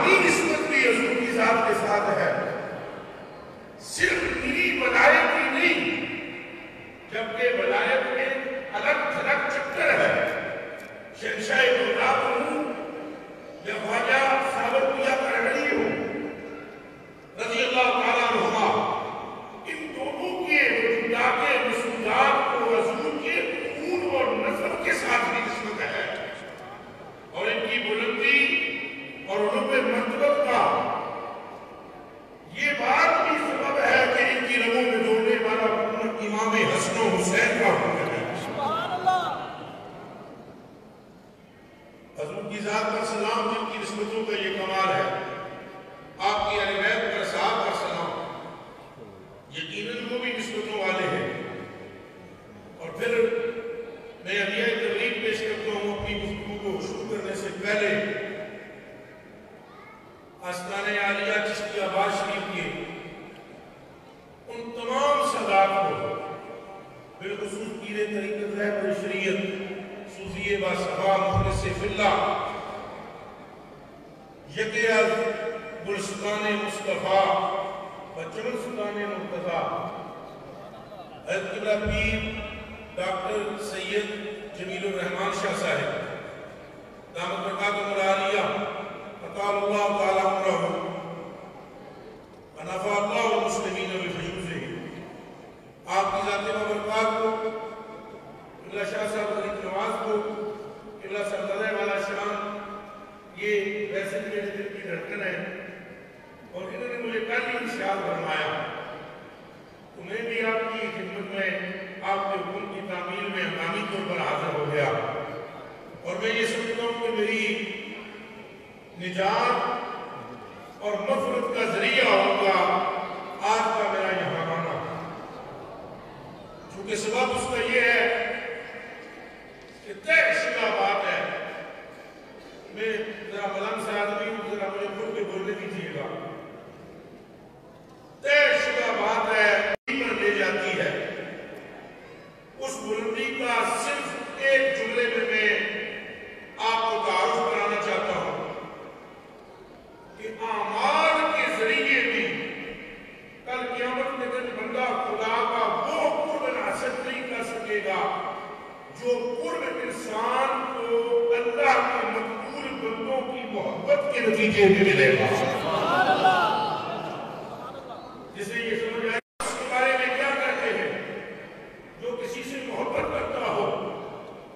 روحانی نسبت بھی حضور کی ذات کے ساتھ ہے، صرف میری ولایت ہی نہیں جبکہ ولایت میں الگ تھلگ چکر ہے۔ شہنشاہ دولاب ہوں یا خواجہ ساورکیا کرہڑی ہوں رضی اللہ تعالیٰ عنہما، ان دونوں کے وجودات مسعودات کو حضور کے خون اور نسب کے ساتھ بھی نسبت ہے، اور ان کی بلندی اور علو مرتبت کا یہ بات بھی سبب ہے کہ ان کی رگوں میں دوڑنے والا امام حسن و حسین کا خون ہے۔ حضور کی ذات پر سلام، جن کی نسبتوں کا یہ کمال ہے، آپ کی اہل بیت پر صحابہ پر سلام، یقیناً وہ بھی نسبتوں والے ہیں۔ اور پھر میں علیہ تبلیغ پیش کرتا ہوں اپنی گفتگو کو شروع کرنے سے پہلے آستانہ عالیہ چشتی آباد شریف کے ان تمام سادات کو، بالخصوص پیر طریقت رہبر شریعت صوفی باصفا مخلص فی اللہ یکیاز گلستان مصطفیٰ و چمن سلطان مرتضیٰ حضرت قبلہ پیر ڈاکٹر سید جمیل الرحمن شاہ صاحب دامت برکاتہ العالیہ اطال اللہ تعالیٰ عمرہ ونفع اللہ المسلمین بفیوزہ، آپ کی ذات مبارکات کو، قبلہ شاہ صاحب غریب نواز کو، قبلہ سرزدہ والا شان، یہ ویسے میرے دل کی دھڑکن ہے اور انہوں نے مجھے کل ہی ارشاد فرمایا تو میں بھی آپ کی خدمت میں آپ کے حکم کی تعمیل میں ہنگامی طور پر حاضر ہو گیا، اور میں یہ سمجھتا ہوں کہ میری نجات اور مغفرت کا ذریعہ ہوگا آج کا میرا یہاں آنا، چونکہ سبب اس کا یہ ہے کہ طے شدہ بات ہے۔ میں ذرا ملنگ سے آدمی ہوں، ذرا مجھے خود کے بولنے دیجیے گا، طے شدہ بات ہے پر لے جاتی ہے۔ اس بلندی کا صرف ایک جملے میں آپ کو تعارف کرانا چاہتا ہوں کہ اعمال کے ذریعے بھی کل قیامت کے دن بندہ خدا کا وہ قرب حاصل نہیں کر سکے گا جو قرب انسان کو اللہ کے مقبول بندوں کی محبت کے نتیجے میں ملے گا۔ جسے یہ سمجھ آئے اس کے بارے میں کیا کہتے ہیں، جو کسی سے محبت کرتا ہو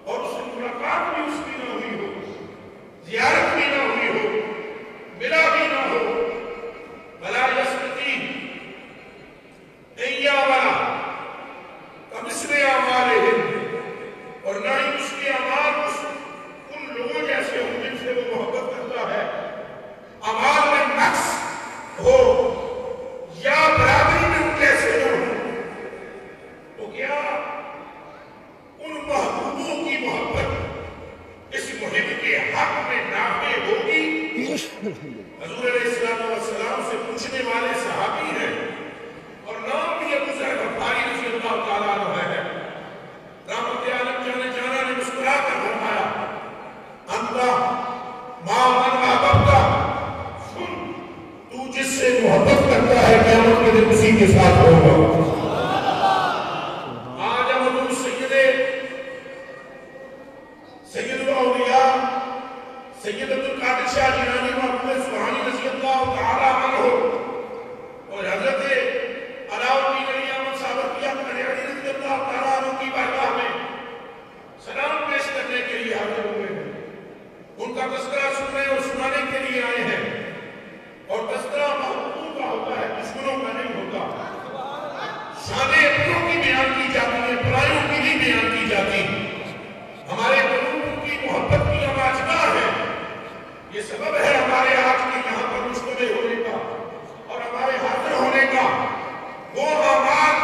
اور اس سے ملاقات بھی اس کی نہ ہوئی ہو، زیارت بھی نہ ہوئی ہو، ملا بھی نہ ہو، بلا یسقطی ایا والا کمثل اعمالہم، اور نہ ہی اس کے اعمال ان لوگوں جیسے ہوں جن سے وہ محبت کرتا ہے، اعمال میں نقص ہو یا برابری میں ان جیسے نہ ہو، تو کیا ان محبوبوں کی محبت اس محب کے حق میں نافع ہوگی؟ حضور علیہ السلام سے پوچھنے والے صحابی ہیں اور نام بھی ابو ذر غفاری رضی اللہ تعالیٰ عنہ ہے۔ رحمت عالم جانے جانا نے مسکرا کر فرمایا انتا ما من احببتا، سن تو جس سے محبت کرتا ہے قیامت کے دن اسی کے ساتھ ہوگا۔ آج ہم حضور سید الاولیاء سید عبدالقادر شاہ جیلانی محمد سبحانی رضی اللہ تعالیٰ عنہ اور حضرت علاؤالدین علی احمد ساورکیا کرہڑی رضی اللہ تعالیٰ عنہ کی بارگاہ میں سلام پیش کرنے کے لیے حاضر ہوئے ہیں، ان کا تذکرہ سننے اور سنانے کے لیے آئے ہیں، اور تذکرہ محبوبوں کا ہوتا ہے، دشمنوں کا نہیں ہوتا۔ شانیں اپنوں کی بیان کی جاتی ہیں، پرایوں کی نہیں بیان کی جاتی۔ ہمارے قلوب کی محبت کی آواجگاہ ہے، یہ سبب ہے ہمارے آج کے یہاں پر مجتمع ہونے کا اور ہمارے حاضر ہونے کا۔ وہ اعمال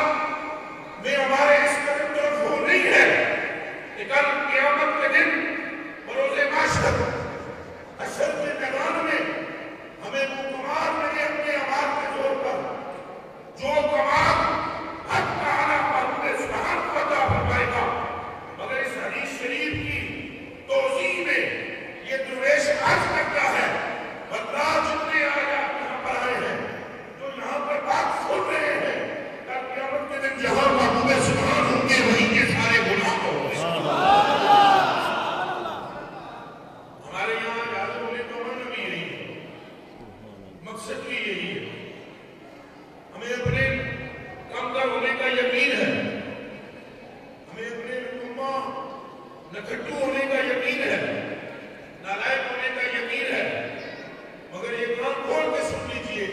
میں ہمارے اس قدر طرف ہو نہیں ہے کہ کل قیامت کے دن بروز معاشرت مقصد بھی یہی ہے. ہمیں اپنے کمتر ہونے کا یقین ہے, ہمیں اپنے نکما نکھٹو ہونے کا یقین ہے, نالائق ہونے کا یقین ہے, مگر یہ کام کھول کے سن لیجیے,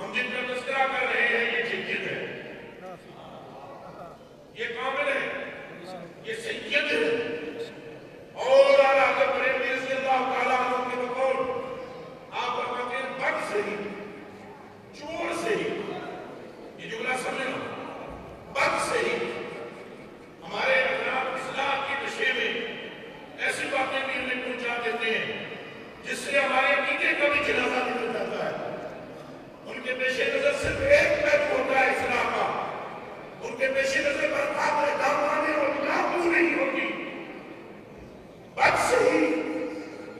ہم جن کا تذکرہ کر رہے ہیں یہ جنجد ہے, یہ کامل ہے, یہ سید ہے. اور اعلیٰ حضرت بریلوی رضی اللہ تعالیٰ عنہ کے بقول آپ فرماتے ہیں بد سے ہی, چور سے ہی, یہ جملہ سمجھنا, بد سے ہی ہمارے حضرات اصلاح کے نشے میں ایسی باتیں بھی ہمیں پہنچا دیتے ہیں جس سے ہمارے عقیدے کا بھی جنازہ نکل جاتا ہے. ان کے پیش نظر صرف ایک پہلو ہوتا ہے اصلاح کا, ان کے پیش نظر برکات دامانے اور لاگو نہیں ہوتی. بد سے ہی,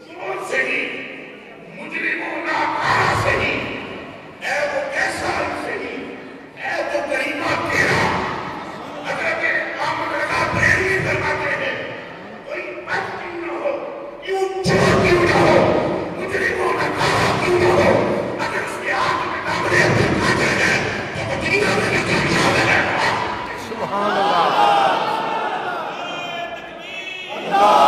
چور سے ہی, مجرموں ناکارہ سے ہی, اے وہ کیسا سے ہی, اے وہ کریمہ تیرا, حضرت احمد رضا بریلوی فرماتے ہیں کوئی بد کیوں نہ ہو, کیوں چور کیوں نہ ہو, مجرموں ناکارہ کیوں نہ ہو, اگر اس کے ہاتھ میں دامنے اپنے کھاتے ہیں تو وہ دنیا میں نکامیاب ہے. سبحان اللہ, اللہ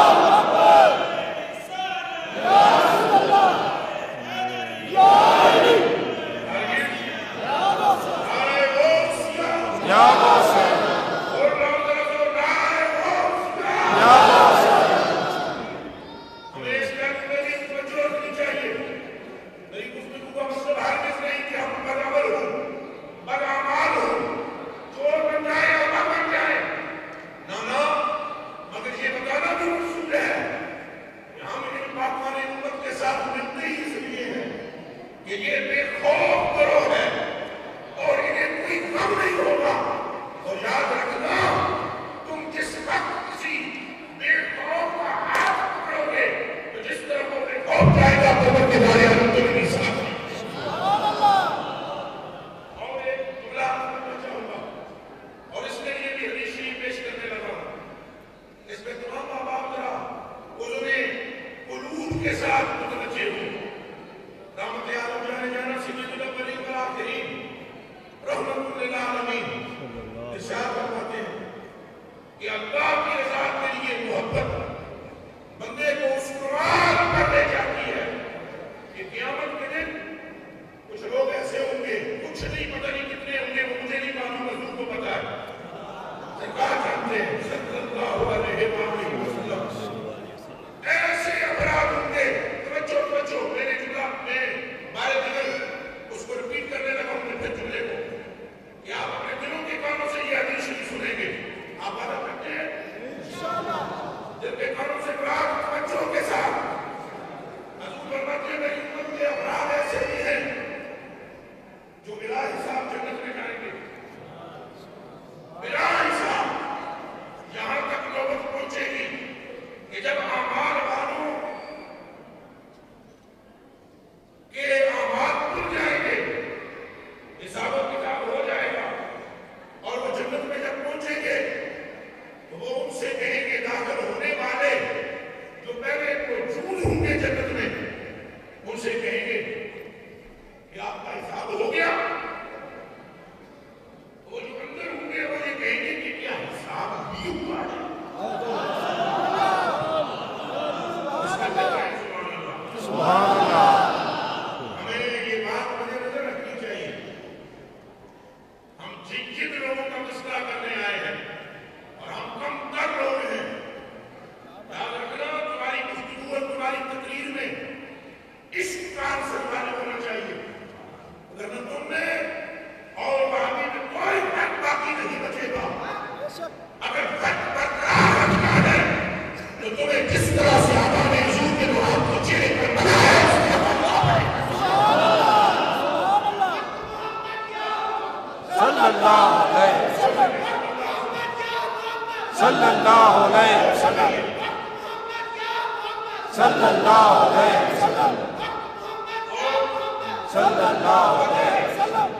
صلی اللہ علیہ وسلم.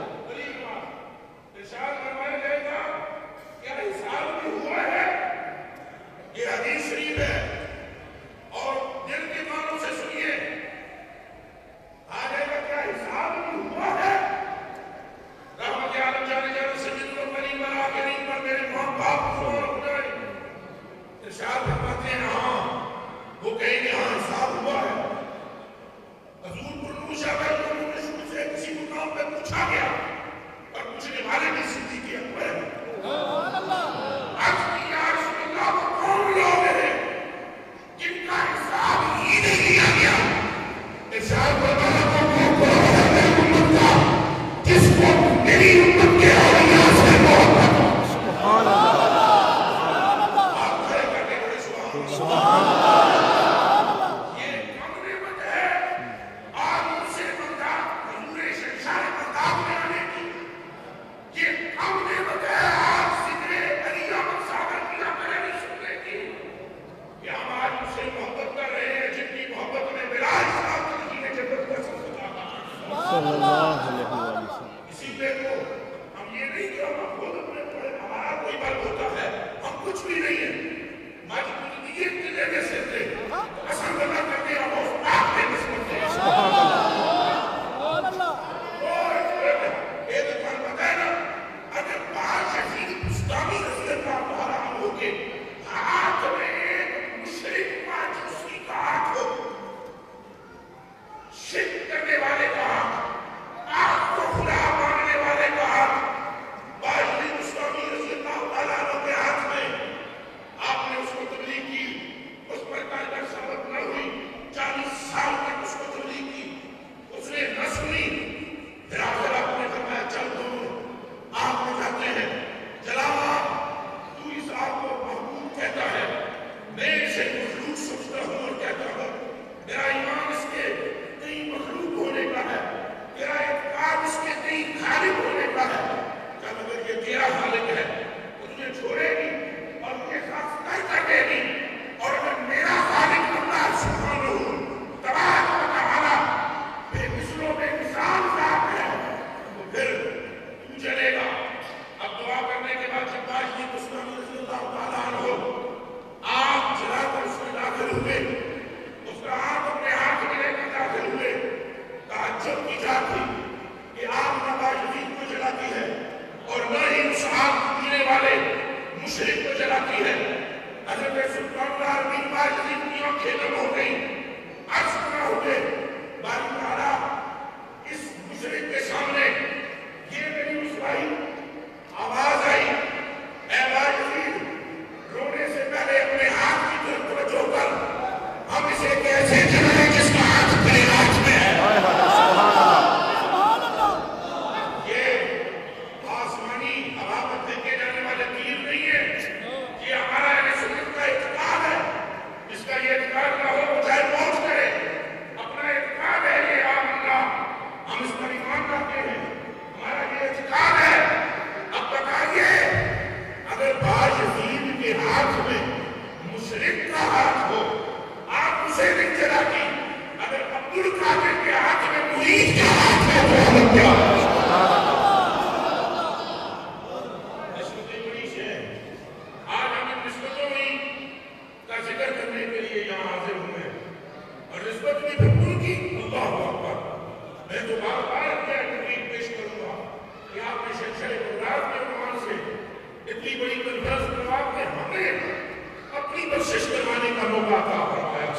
کی اللہ اکبر. میں تو بار بار کیا تقریب پیش کروں گا کہ آپ نے شہنشاہ بغداد کے عنوان سے اتنی بڑی کنفرنس کروا کے ہمیں اپنی بخشش کروانے کا موقع عطا فرمایا.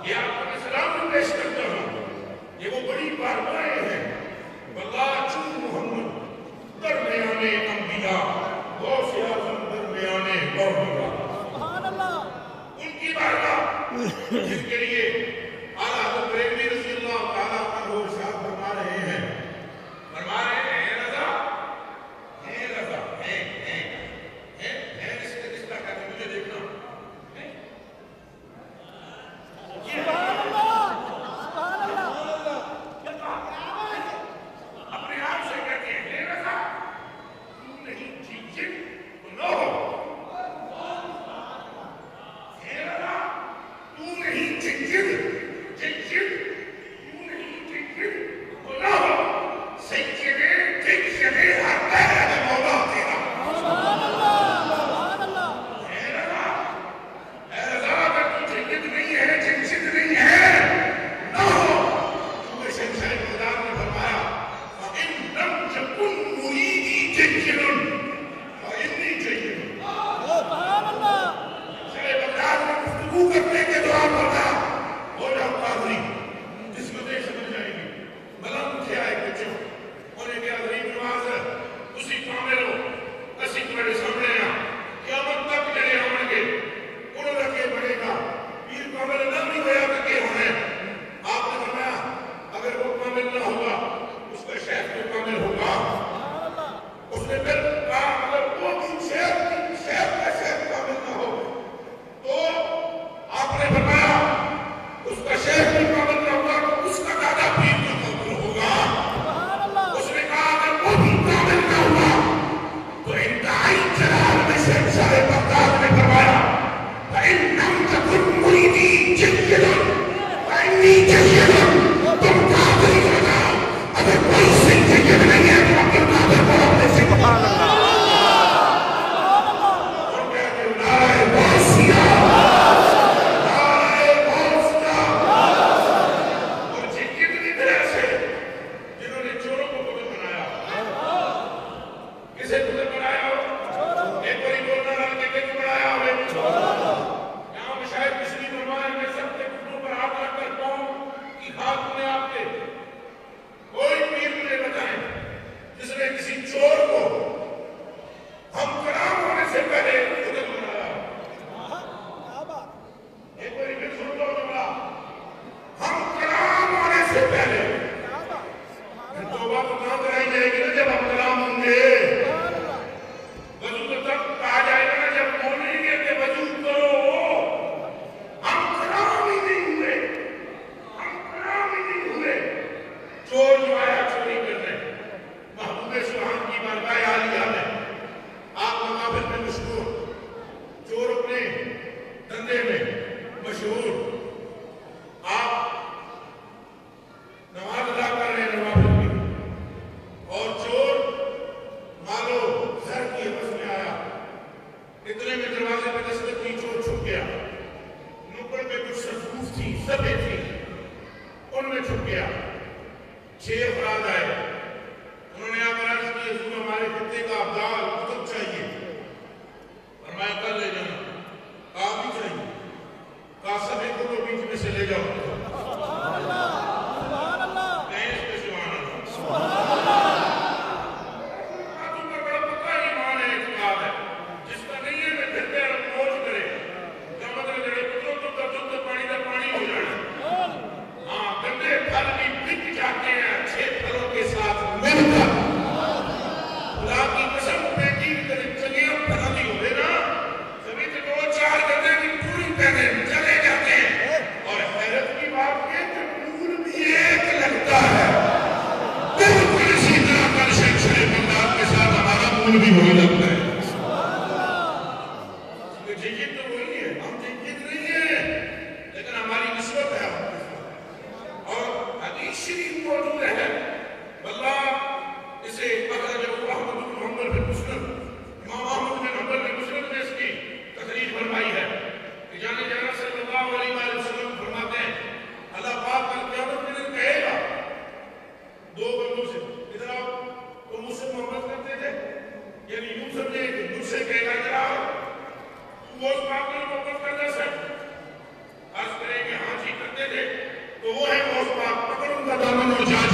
یہ آپ کو سلام میں پیش کرتا ہوں. یہ وہ بڑی بارگاہیں ہیں. واللہ چون محمد درمیان انبیاء غوث اعظم درمیان اولیاء. ان کی بارگاہ جن کے لیے اعلیٰ حضرت بریلوی رضی اللہ تعالیٰ عنہ ارشاد فرما رہے ہیں رضا اس کا کہتے مجھے دیکھنا اپنے آپ سے کہتے ہیں رضا تو نہیں ٹھیک نو رضا تو نہیں ٹھیک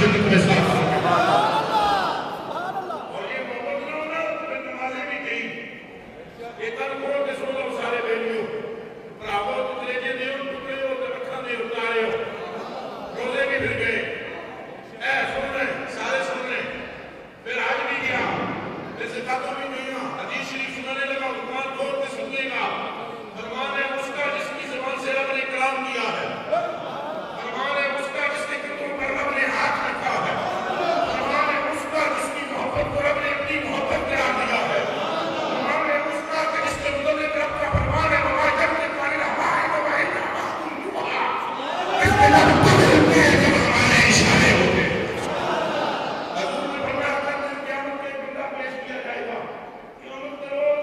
جنت میں ساتھ اور یہ محبت نہ ہونا تو نمازیں بھی گئی یہ کل کھول کے سو جاؤ سارے بیلیوں پراہو تو لے کے دیو ٹکڑے ہو تو رکھا دے اتارے ہو روزے بھی پھر گئے اے سن رہے سارے سن رہے پھر آج بھی گیا پھر زکاتوں بھی گئی حدیث شریف سنانے لگا قرآن کھول کے سننے کا فرمان ہے اس کا جس کی زبان سے رب نے کلام کیا ہے فرمان ہے اس کا جس کے کتوں پر رب نے ہاتھ رکھا ہے فرمان ہے اس کا جس کی محبت کو رب نے اپنی محبت قرار دیا ہے فرمان ہے اس کا کہ جس کے مطلب رب کا فرمان ہے وما جب پانی ہمارے وبائی اس کے لئے ہوتے ہیں جب ہمارے اشارے ہوتے ہیں حضور نے فرمایا کہ قیامت میں ایک بندہ پیش کیا جائے گا قیامت کے روز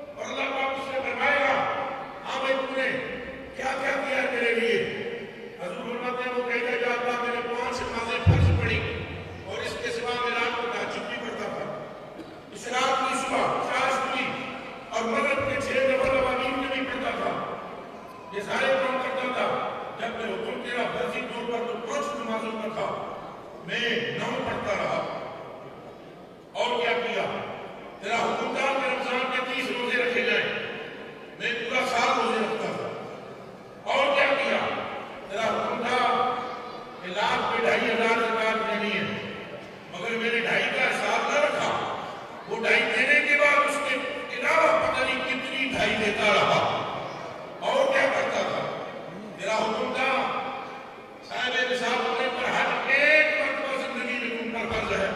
اور اللہ پاک اس سے فرمائے گا ہاں بھائی تم نے کیا کیا کیا ہے میرے لیے حضور فرماتے ہیں وہ کہے گا یا اللہ میں نے 5 نمازیں فرض پڑھی اور اس کے سوا میں رات کو تہجد بھی پڑھتا تھا اشراق کی صبح چاشت کی اور مغرب کے 6 نفل اوامین میں بھی پڑھتا تھا یہ سارے کام کرتا تھا جب میں حکم تیرا فرضی طور پر تو 5 نمازوں کا تھا میں 9 پڑھتا رہا اور کیا کیا تیرا حکم تھا کہ رمضان کے 30 روزے رکھے جائیں میں پورا سال روزے رکھتا تھا اور کیا کیا تیرا حکم تھا کہ لاکھ پہ 2,500 زکات دینی ہے مگر میں نے 2.5 کا حساب نہ رکھا وہ 2.5 دینے کے بعد اس کے علاوہ پتہ نہیں کتنی 2.5 دیتا رہا اور کیا کرتا تھا تیرا حکم تھا صاحب نصاب ہونے پر ہر ایک مرتبہ زندگی میں تم پر فرض ہے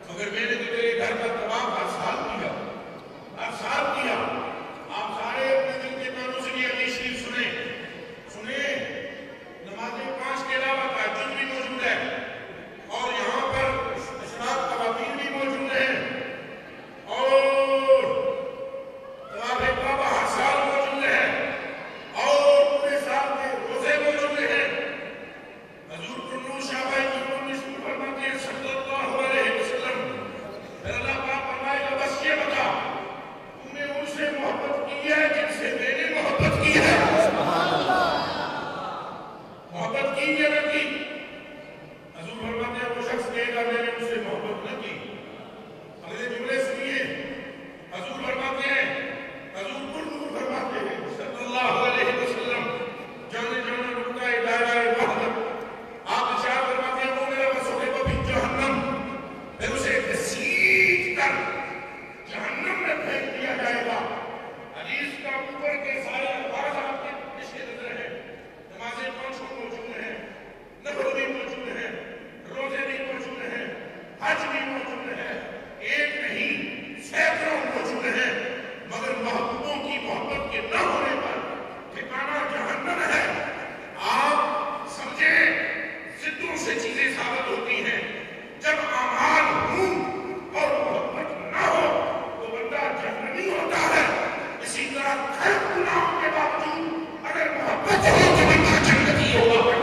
مگر میں نے تو تیرے گھر کا طواف ہر سال کیا آپ سارے اپنے دل کے کانوں سے یہ حدیث شریف سنیں نمازیں 5 کے علاوہ تہجد بھی موجود ہے اور یہاں پر اشراق خواتین بھی موجود ہیں اور طواف کعبہ ہر سال موجود ہے اور پورے سال کے روزے موجود ہیں حضور قرنو شاہبائی قرنو نشن فرماتے ہیں صلی اللہ علیہ وسلم پھر اللہ پاک فرمائے گا بس یہ بتا تم نے ان سے محبت کی ہے جن سے میں نے محبت کی ہے محبت کی یا نہ کی حضور فرماتے ہیں وہ شخص کہے گا میں نے ان سے محبت نہ کی اگلے جملے سنیے حضور فرماتے ہیں حضور قرنو فرماتے ہیں صلی اللہ علیہ وسلم جانے جانا نقطہ دائرہ وحدت آپ اشارہ فرماتے ہیں وہ میرا وسوخے کو بھی جہنم پھر اسے گھسیٹ کر جہنم میں پھینک دیا جائے گا حدیث کا اوپر کے سارے الفاظ آپ کے پیش نظر ہیں نمازیں 5 موجود ہیں نفل بھی موجود ہیں روزے بھی موجود ہیں حج بھی موجود ہے ایک نہیں سینکڑوں موجود ہیں مگر محبوبوں کی محبت کے نہ ہونے پر ٹھکانہ جہنم ہے آپ سمجھیں ضدوں سے چیزیں ثابت ہوتی ہیں جب اعمال ہوں اور محبت نہ ہو تو بندہ جہنمی ہوتا ہے اسی طرح ہر گناہوں کے باوجود اگر محبت ہو تو بندہ جنتی ہوگا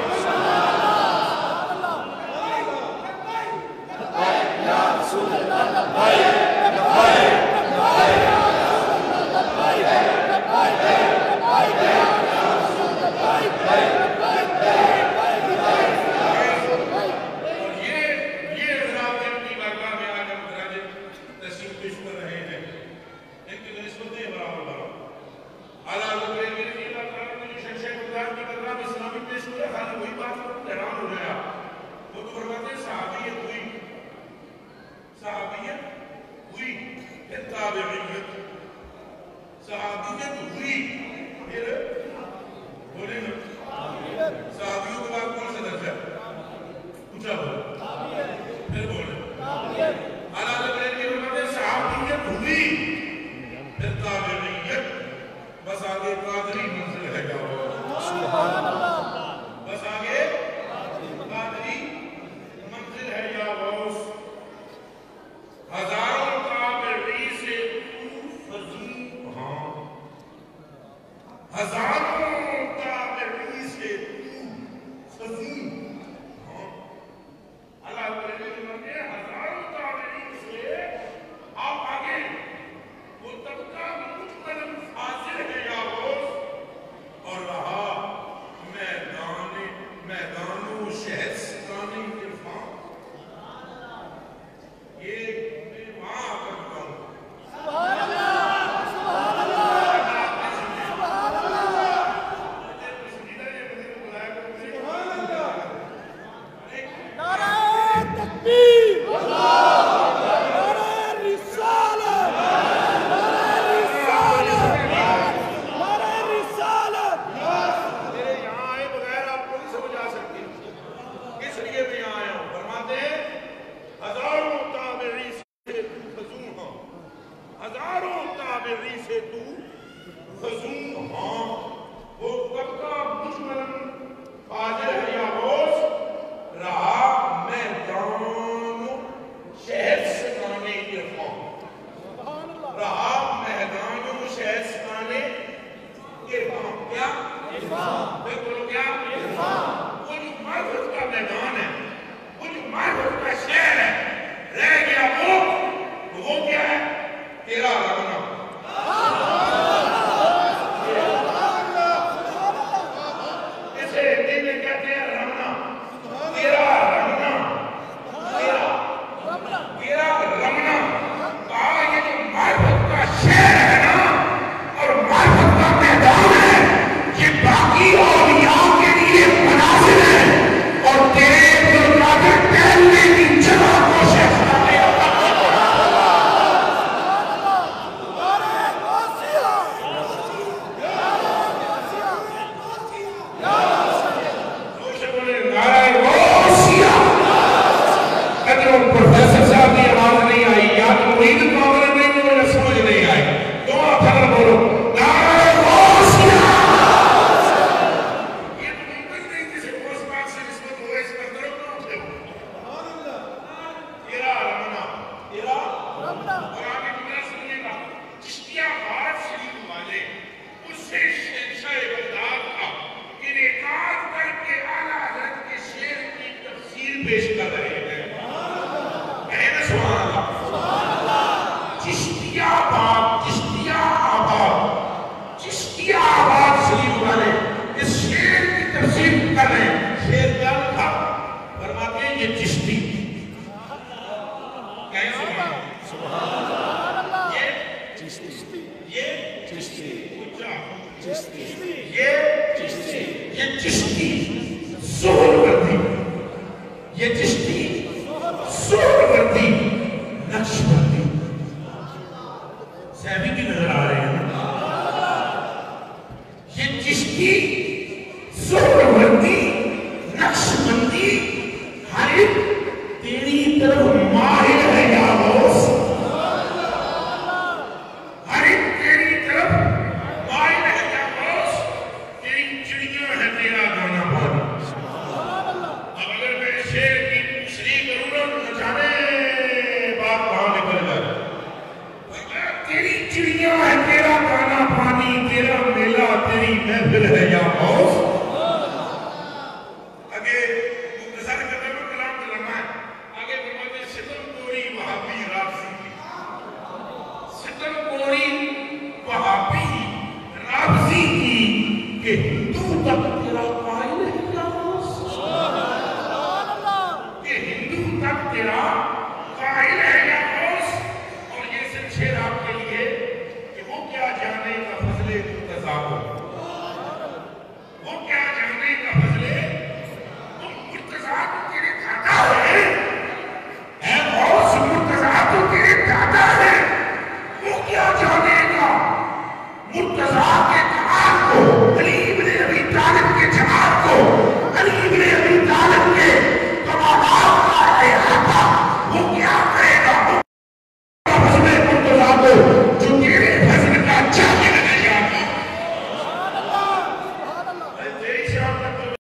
ہزاروں کا سے پیش کر رہے ہیں کہیں نا سبحان اللہ چشتیہ آباد چشتیہ آباد شریف والے اس شعر کی تفسیر کر رہے ہیں شعر کیا لکھا فرماتے ہیں یہ چشتی کہیں سبحان اللہ یہ چشتی یہ چشتی زہر وردی یہ چشتی زہر وردی نقش بندی صحابی کی نظر آ رہے ہیں یہ چشتی زہر وردی نقش بندی ہر ایک تیری طرف ماہر ہے یا غوث ہر ایک تیری طرف ماہر ہے یا غوث تیری چڑیاں ہے تیرا گانا بھاری اب اگر میں شعر کی دوسری ضرورت نہ جانے بات کہاں نکل جائے تیری چڑیاں ہے تیرا گانا پانی تیرا میلہ تیری محفل ہے یا غوث آگے مختصر کرنے میں کلام دلما ہے آگے فرماتے ہیں ستم کوری وہابی رافضی ستم کوری وہابی رافضی کی کہ ہندو تک تیرا قائل ہے یا غوث کہ ہندو تک تیرا قائل ہے یا غوث اور یہ صرف شعر آپ کے لیے کہ وہ کیا جانے کا فضل مرتضیٰ کو